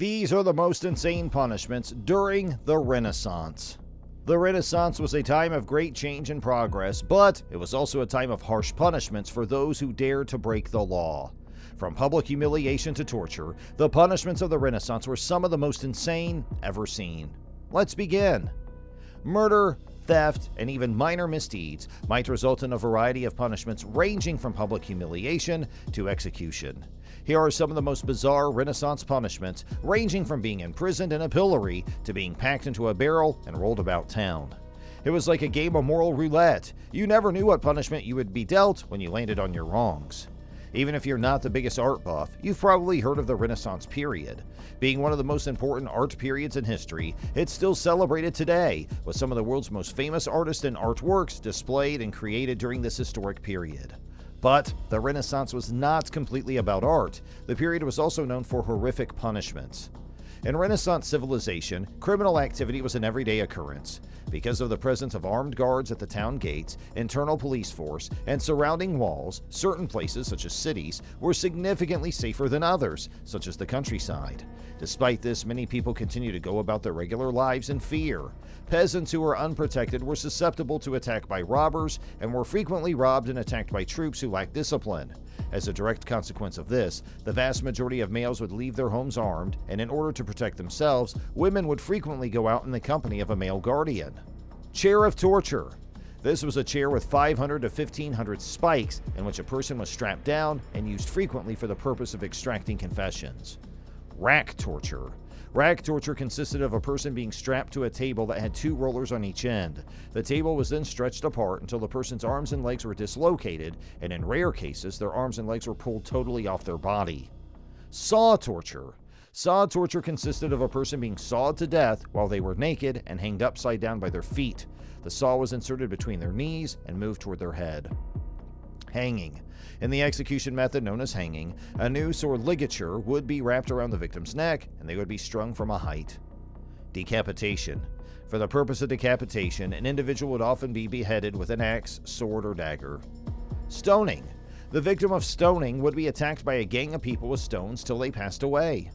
These are the most insane punishments during the Renaissance. The Renaissance was a time of great change and progress, but it was also a time of harsh punishments for those who dared to break the law. From public humiliation to torture, the punishments of the Renaissance were some of the most insane ever seen. Let's begin. Murder, theft, and even minor misdeeds might result in a variety of punishments ranging from public humiliation to execution. Here are some of the most bizarre Renaissance punishments, ranging from being imprisoned in a pillory to being packed into a barrel and rolled about town. It was like a game of moral roulette. You never knew what punishment you would be dealt when you landed on your wrongs. Even if you're not the biggest art buff, you've probably heard of the Renaissance period. Being one of the most important art periods in history, it's still celebrated today, with some of the world's most famous artists and artworks displayed and created during this historic period. But the Renaissance was not completely about art. The period was also known for horrific punishments. In Renaissance civilization, criminal activity was an everyday occurrence. Because of the presence of armed guards at the town gates, internal police force, and surrounding walls, certain places, such as cities, were significantly safer than others, such as the countryside. Despite this, many people continue to go about their regular lives in fear. Peasants who were unprotected were susceptible to attack by robbers and were frequently robbed and attacked by troops who lacked discipline. As a direct consequence of this, the vast majority of males would leave their homes armed, and in order to protect themselves, women would frequently go out in the company of a male guardian. Chair of torture. This was a chair with 500 to 1,500 spikes in which a person was strapped down and used frequently for the purpose of extracting confessions. Rack torture. Rack torture consisted of a person being strapped to a table that had two rollers on each end. The table was then stretched apart until the person's arms and legs were dislocated, and in rare cases, their arms and legs were pulled totally off their body. Saw torture. Saw torture consisted of a person being sawed to death while they were naked and hanged upside down by their feet. The saw was inserted between their knees and moved toward their head. Hanging. In the execution method known as hanging, a noose or ligature would be wrapped around the victim's neck and they would be strung from a height. Decapitation. For the purpose of decapitation, an individual would often be beheaded with an axe, sword, or dagger. Stoning. The victim of stoning would be attacked by a gang of people with stones till they passed away.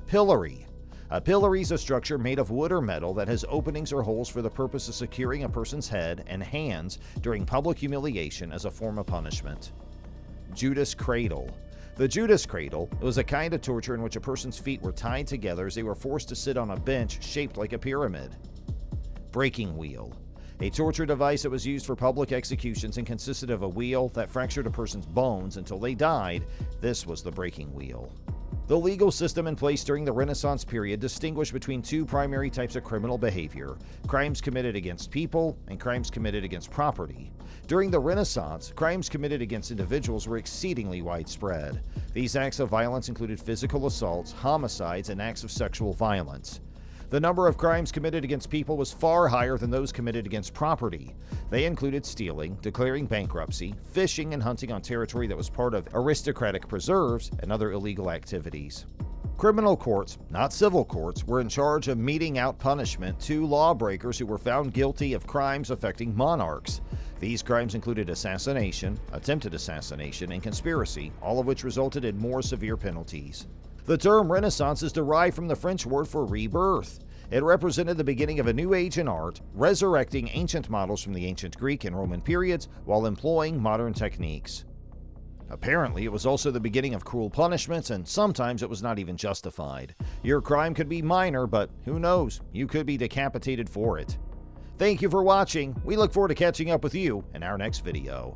Pillory. A pillory is a structure made of wood or metal that has openings or holes for the purpose of securing a person's head and hands during public humiliation as a form of punishment. Judas cradle. The Judas cradle was a kind of torture in which a person's feet were tied together as they were forced to sit on a bench shaped like a pyramid. Breaking wheel. A torture device that was used for public executions and consisted of a wheel that fractured a person's bones until they died. This was the breaking wheel. The legal system in place during the Renaissance period distinguished between two primary types of criminal behavior: crimes committed against people and crimes committed against property. During the Renaissance, crimes committed against individuals were exceedingly widespread. These acts of violence included physical assaults, homicides, and acts of sexual violence. The number of crimes committed against people was far higher than those committed against property. They included stealing, declaring bankruptcy, fishing and hunting on territory that was part of aristocratic preserves, and other illegal activities. Criminal courts, not civil courts, were in charge of meting out punishment to lawbreakers who were found guilty of crimes affecting monarchs. These crimes included assassination, attempted assassination, and conspiracy, all of which resulted in more severe penalties. The term Renaissance is derived from the French word for rebirth. It represented the beginning of a new age in art, resurrecting ancient models from the ancient Greek and Roman periods while employing modern techniques. Apparently, it was also the beginning of cruel punishments, and sometimes it was not even justified. Your crime could be minor, but who knows, you could be decapitated for it. Thank you for watching. We look forward to catching up with you in our next video.